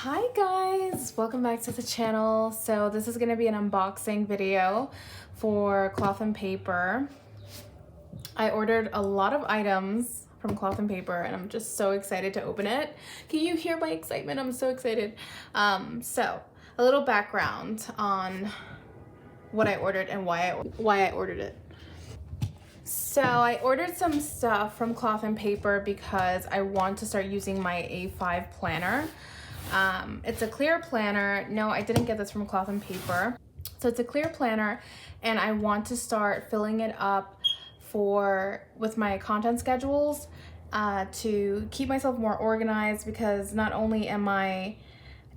Hi guys, welcome back to the channel. So this is going to be an unboxing video for Cloth and Paper. I ordered a lot of items from Cloth and Paper and I'm just so excited to open it. Can you hear my excitement? I'm so excited. So a little background on what I ordered and why I ordered it. So I ordered some stuff from Cloth and Paper because I want to start using my A5 planner. It's a clear planner. No, I didn't get this from Cloth and Paper. So it's a clear planner and I want to start filling it up with my content schedules to keep myself more organized, because not only am I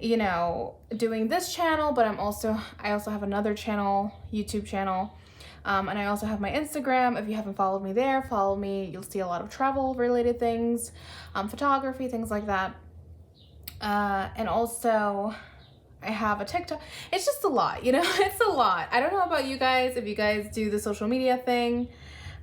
doing this channel, but I also have another channel, YouTube channel, and I also have my Instagram. If you haven't followed me there, follow me. You'll see a lot of travel related things, photography, things like that. And also I have a TikTok. It's just a lot, it's a lot. I don't know about you guys, if you guys do the social media thing,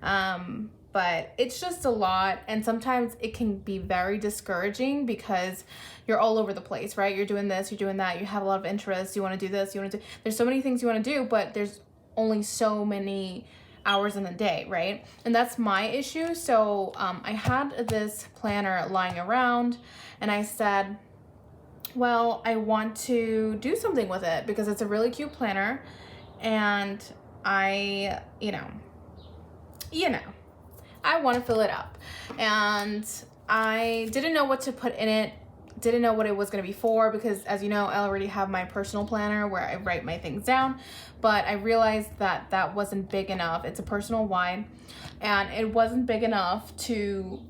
but it's just a lot. And sometimes it can be very discouraging because you're all over the place, right? You're doing this, you're doing that, you have a lot of interests, you want to do this, there's so many things you want to do, but there's only so many hours in the day, right? And that's my issue. So I had this planner lying around and I said, well, I want to do something with it because it's a really cute planner and I want to fill it up. And I didn't know what to put in it, didn't know what it was going to be for, because as you know, I already have my personal planner where I write my things down, but I realized that that wasn't big enough. It's a personal wide and it wasn't big enough to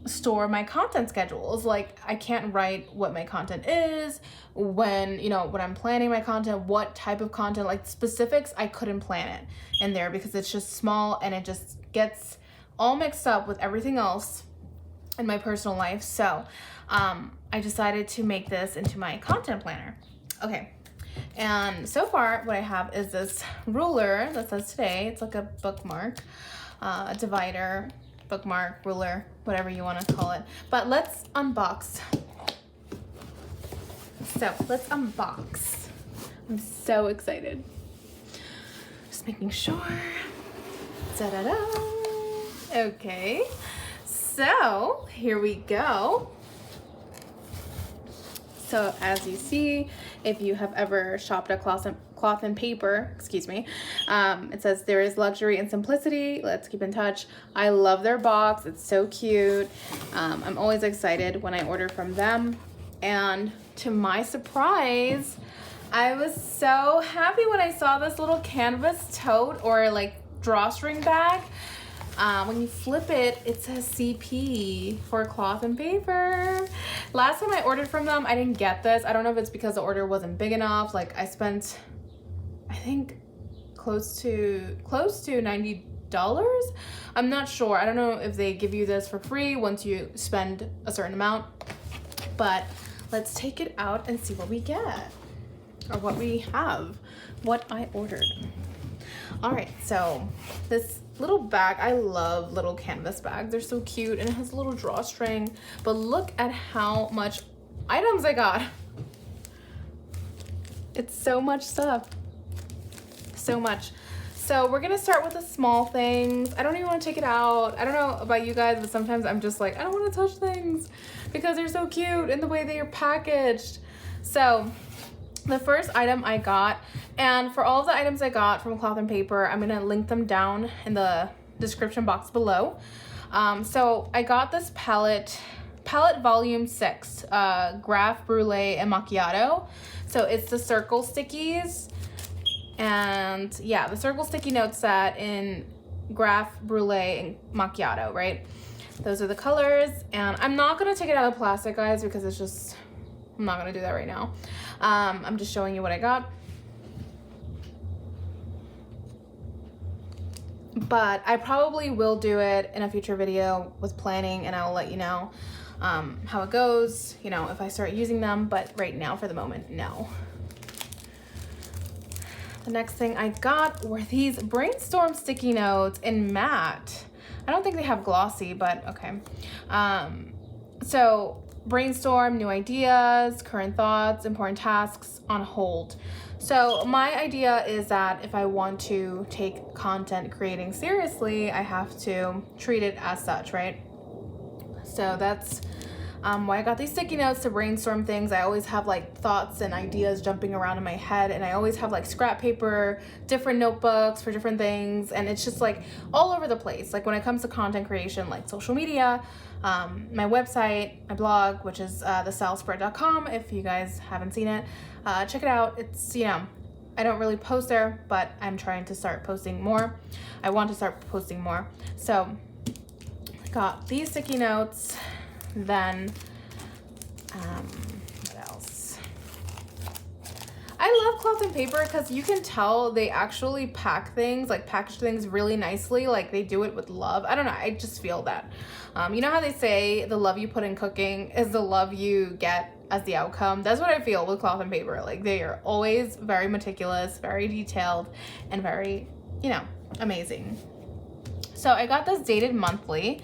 store my content schedules. Like, I can't write what my content is, when I'm planning my content, what type of content, like specifics. I couldn't plan it in there because it's just small and it just gets all mixed up with everything else in my personal life. So I decided to make this into my content planner. Okay, and so far what I have is this ruler that says today. It's like a bookmark, a divider, bookmark, ruler, whatever you want to call it. But let's unbox. So let's unbox. I'm so excited. Just making sure. Da-da-da. Okay, so here we go. So as you see, if you have ever shopped at Cloth and Paper, it says there is luxury and simplicity. Let's keep in touch. I love their box. It's so cute. I'm always excited when I order from them. And to my surprise, I was so happy when I saw this little canvas tote or like drawstring bag. When you flip it, it says CP for Cloth and Paper. Last time I ordered from them, I didn't get this. I don't know if it's because the order wasn't big enough. Like, I spent, I think, close to $90. I'm not sure. I don't know if they give you this for free once you spend a certain amount. But let's take it out and see what we get, or what we have, what I ordered. All right, so this little bag, I love little canvas bags. They're so cute and it has a little drawstring, but look at how much items I got. It's so much stuff, so much. So we're gonna start with the small things. I don't even want to take it out. I don't know about you guys, but sometimes I'm just like, I don't want to touch things because they're so cute in the way they are packaged. So the first item I got, and for all of the items I got from Cloth and Paper, I'm gonna link them down in the description box below. So I got this palette volume 6, Graph, Brulee, and Macchiato. So it's the circle stickies, and yeah, the circle sticky note set in Graph, Brulee, and Macchiato, right? Those are the colors, and I'm not gonna take it out of the plastic, guys, because it's just, I'm not gonna do that right now. I'm just showing you what I got. But I probably will do it in a future video with planning, and I'll let you know how it goes, if I start using them, but right now, for the moment, no. The next thing I got were these Brainstorm sticky notes in matte. I don't think they have glossy, but okay. So brainstorm new ideas, current thoughts, important tasks on hold. So my idea is that if I want to take content creating seriously, I have to treat it as such, right? So that's why I got these sticky notes to brainstorm things. I always have like thoughts and ideas jumping around in my head, and I always have like scrap paper, different notebooks for different things, and it's just like all over the place. Like when it comes to content creation, like social media, my website, my blog, which is thestylespread.com. If you guys haven't seen it, check it out. It's, you know, I don't really post there, but I'm trying to start posting more. I want to start posting more. So I got these sticky notes. Then what else? I love cloth and paper because you can tell they actually pack things, like package things really nicely. Like they do it with love. I don't know, I just feel that. You know how they say the love you put in cooking is the love you get as the outcome? That's what I feel with cloth and paper. Like they are always very meticulous, very detailed, and very, you know, amazing. So I got this dated monthly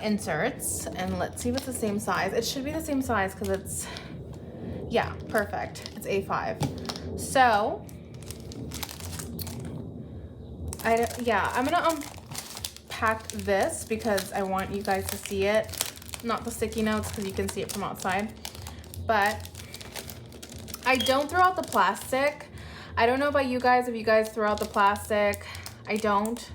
inserts, and let's see if it's the same size. It should be the same size because it's, yeah, perfect. It's A5. So I'm gonna unpack this because I want you guys to see it, not the sticky notes because you can see it from outside. But I don't throw out the plastic. I don't know about you guys, if you guys throw out the plastic. I don't.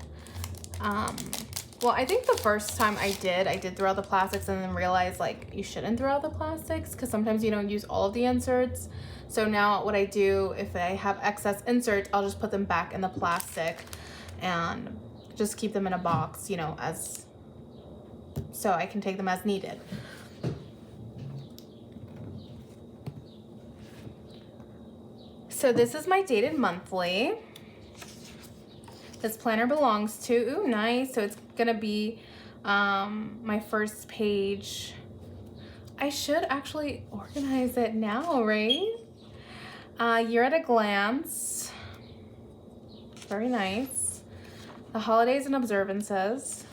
Well, I think the first time I did throw out the plastics and then realized like you shouldn't throw out the plastics because sometimes you don't use all of the inserts. So now what I do, if I have excess inserts, I'll just put them back in the plastic and just keep them in a box, you know, as so I can take them as needed. So this is my dated monthly. This planner belongs to, ooh, nice. So it's gonna be my first page. I should actually organize it now, right? Year at a glance. Very nice. The holidays and observances.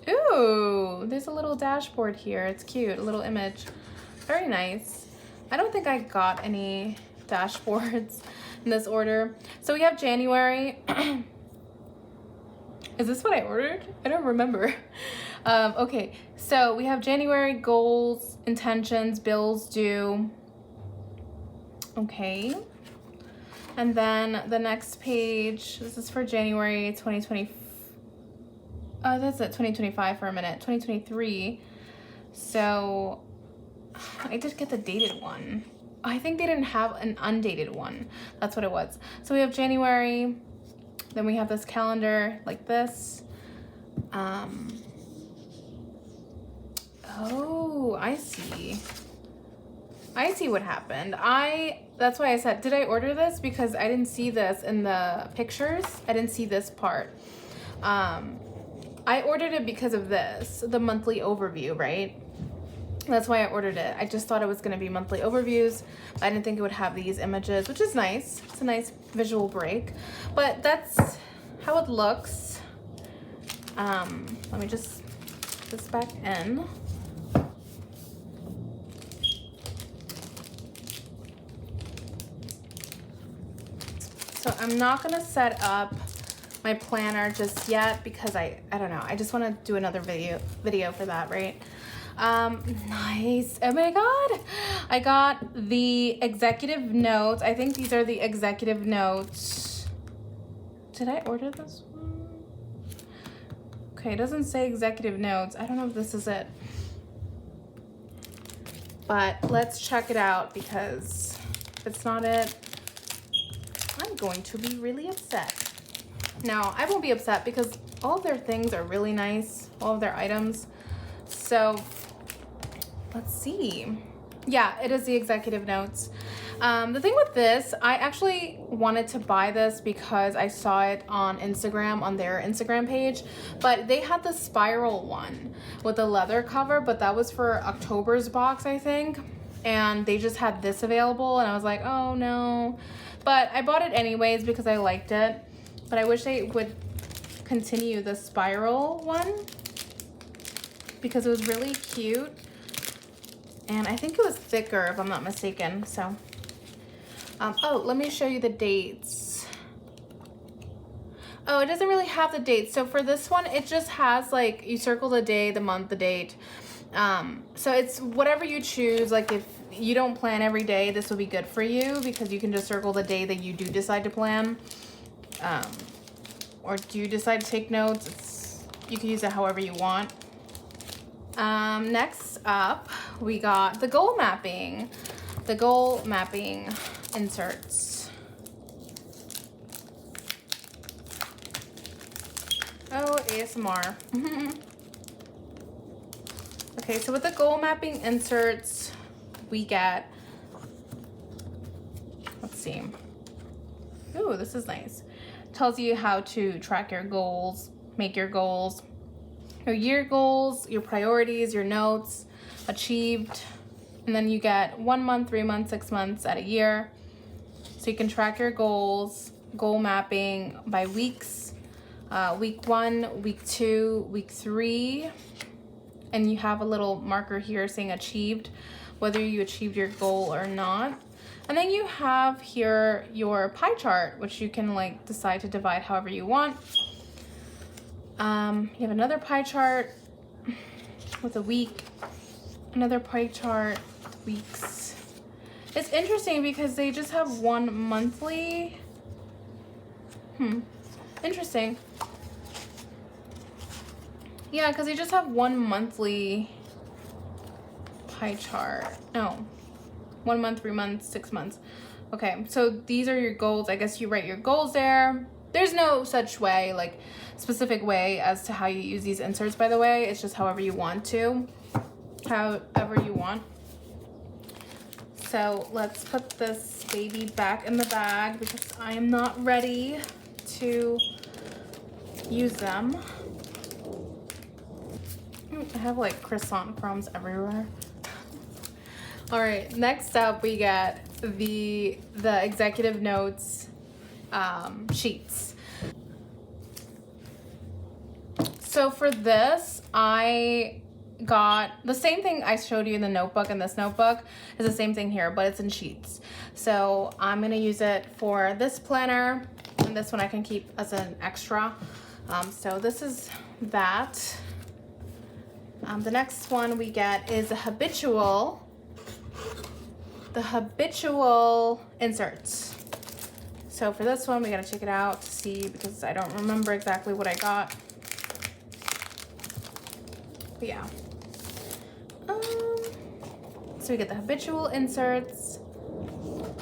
Ooh, there's a little dashboard here. It's cute, a little image. Very nice. I don't think I got any dashboards in this order. So we have January. Is this what I ordered? I don't remember. Okay, so we have January goals, intentions, bills due. Okay. And then the next page, this is for January 2020. That's it, 2025 for a minute, 2023. So I did get the dated one. I think they didn't have an undated one. That's what it was. So we have January, then we have this calendar like this. Oh, I see. I see what happened. That's why I said, did I order this? Because I didn't see this in the pictures. I didn't see this part. I ordered it because of this, the monthly overview, right? That's why I ordered it. I just thought it was gonna be monthly overviews. I didn't think it would have these images, which is nice. It's a nice visual break, but that's how it looks. Let me just put this back in. So I'm not gonna set up my planner just yet because I don't know. I just want to do another video for that, right? Nice. Oh my god, I got the executive notes. I think these are the executive notes. Did I order this one? Okay, it doesn't say executive notes. I don't know if this is it, but let's check it out because if it's not it, I'm going to be really upset. Now, I won't be upset because all of their things are really nice, all of their items. So let's see. Yeah, it is the executive notes. The thing with this, I actually wanted to buy this because I saw it on Instagram, on their Instagram page, but they had the spiral one with the leather cover, but that was for October's box, I think. And they just had this available and I was like, oh no. But I bought it anyways because I liked it. But I wish they would continue the spiral one because it was really cute. And I think it was thicker if I'm not mistaken. So, oh, let me show you the dates. Oh, it doesn't really have the dates. So for this one, it just has like, you circle the day, the month, the date. So it's whatever you choose. Like if you don't plan every day, this will be good for you because you can just circle the day that you do decide to plan. Or do you decide to take notes? You can use it however you want. Next up, we got the goal mapping. The goal mapping inserts. Oh, ASMR. Okay, so with the goal mapping inserts, we get, let's see. Ooh, this is nice. Tells you how to track your goals, make your goals, your year goals, your priorities, your notes, achieved. And then you get 1 month, 3 months, 6 months at a year. So you can track your goals, goal mapping by weeks, week 1, week 2, week 3. And you have a little marker here saying achieved, whether you achieved your goal or not. And then you have here your pie chart, which you can like decide to divide however you want. You have another pie chart with a week, another pie chart with weeks. It's interesting because they just have one monthly. Interesting. Yeah, because they just have one monthly pie chart. No, 1 month, 3 months, 6 months. Okay, so these are your goals. I guess you write your goals there. There's no such way, like specific way as to how you use these inserts, by the way. It's just however you want to, however you want. So let's put this baby back in the bag because I am not ready to use them. I have like croissant crumbs everywhere. All right, next up we get the executive notes sheets. So for this, I got the same thing I showed you in the notebook, and this notebook is the same thing here, but it's in sheets. So I'm gonna use it for this planner, and this one I can keep as an extra. So this is that. The next one we get is the habitual inserts. So for this one, we gotta check it out to see because I don't remember exactly what I got. But yeah. So we get the habitual inserts.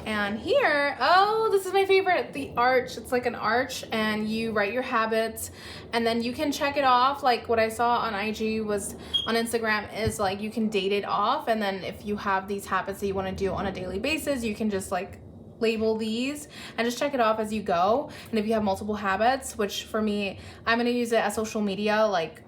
And here, oh, this is my favorite, the arch. It's like an arch and you write your habits and then you can check it off. Like what I saw on IG was on Instagram is like you can date it off. And then if you have these habits that you want to do on a daily basis, you can just like label these and just check it off as you go. And if you have multiple habits, which for me, I'm going to use it as social media, like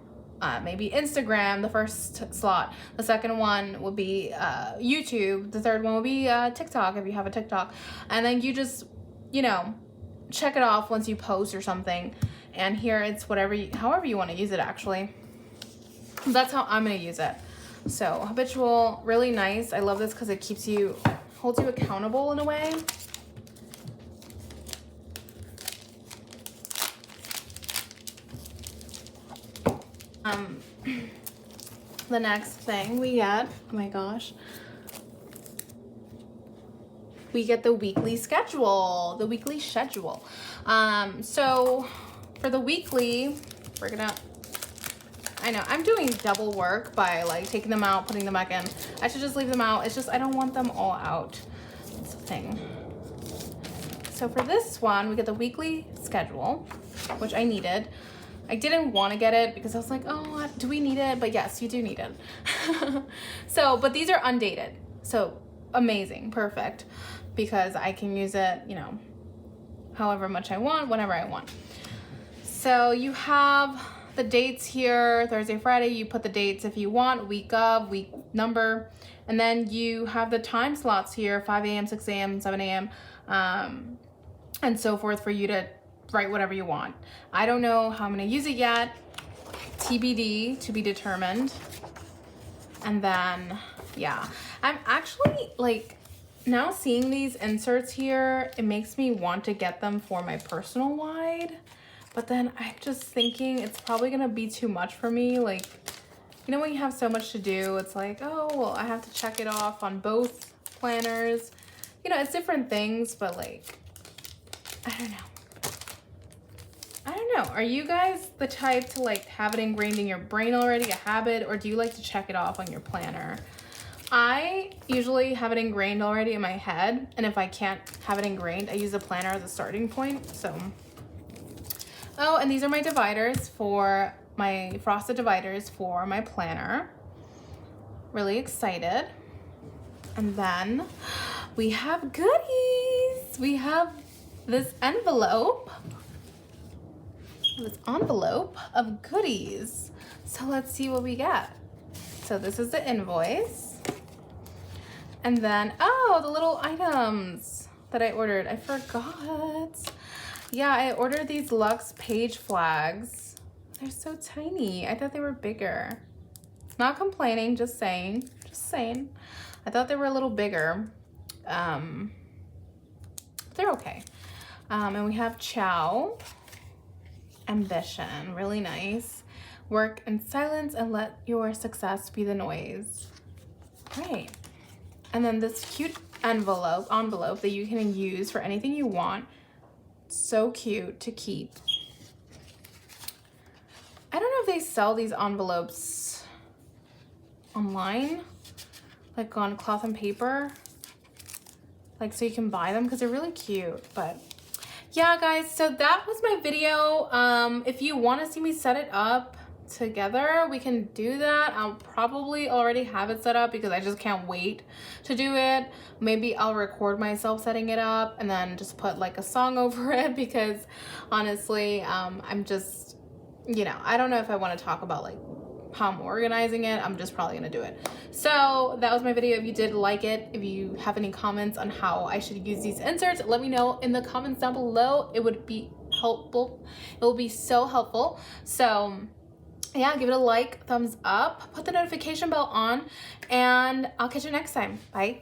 maybe Instagram, the first slot. The second one would be YouTube. The third one would be TikTok if you have a TikTok. And then you just, you know, check it off once you post or something. And here it's however you want to use it actually. That's how I'm going to use it. So habitual, really nice. I love this because it holds you accountable in a way. The next thing we get, oh my gosh, we get the weekly schedule, So for the weekly, I know I'm doing double work by like taking them out, putting them back in. I should just leave them out. It's just, I don't want them all out. That's the thing. So for this one, we get the weekly schedule, which I needed. I didn't want to get it because I was like, oh, do we need it? But yes, you do need it. So, but these are undated. So amazing, perfect. Because I can use it, you know, however much I want, whenever I want. So you have the dates here, Thursday, Friday, you put the dates if you want, week of, week number. And then you have the time slots here, 5 a.m., 6 a.m., 7 a.m., and so forth for you to write whatever you want. I don't know how I'm gonna use it yet. TBD, to be determined. And then Yeah, I'm actually like now seeing these inserts here, it makes me want to get them for my personal wide, but then I'm just thinking it's probably gonna be too much for me. Like, you know, when you have so much to do, it's like, oh, well, I have to check it off on both planners. You know, it's different things, but like, I don't know. I don't know. Are you guys the type to like have it ingrained in your brain already, a habit, or do you like to check it off on your planner? I usually have it ingrained already in my head, and if I can't have it ingrained, I use a planner as a starting point. So, oh, and these are my dividers for my frosted dividers for my planner. Really excited. And then we have goodies. We have this envelope of goodies. So let's see what we get. So this is the invoice. And then, oh, the little items that I ordered. I forgot. Yeah, I ordered these luxe page flags. They're so tiny. I thought they were bigger. Not complaining, just saying. Just saying. I thought they were a little bigger. They're okay. And we have Ciao. Ambition. Really nice. Work in silence and let your success be the noise. Great. And then this cute envelope that you can use for anything you want. So cute to keep. I don't know if they sell these envelopes online, like on Cloth and Paper, like so you can buy them because they're really cute. But yeah, guys, so that was my video. If you want to see me set it up together, we can do that. I'll probably already have it set up because I just can't wait to do it. Maybe I'll record myself setting it up and then just put like a song over it because honestly, I'm just, you know, I don't know if I want to talk about like how I'm organizing it. I'm just probably gonna do it. So that was my video. If you did like it, if you have any comments on how I should use these inserts, let me know in the comments down below. It would be helpful. It will be so helpful. So yeah, give it a like, thumbs up, put the notification bell on, and I'll catch you next time. Bye.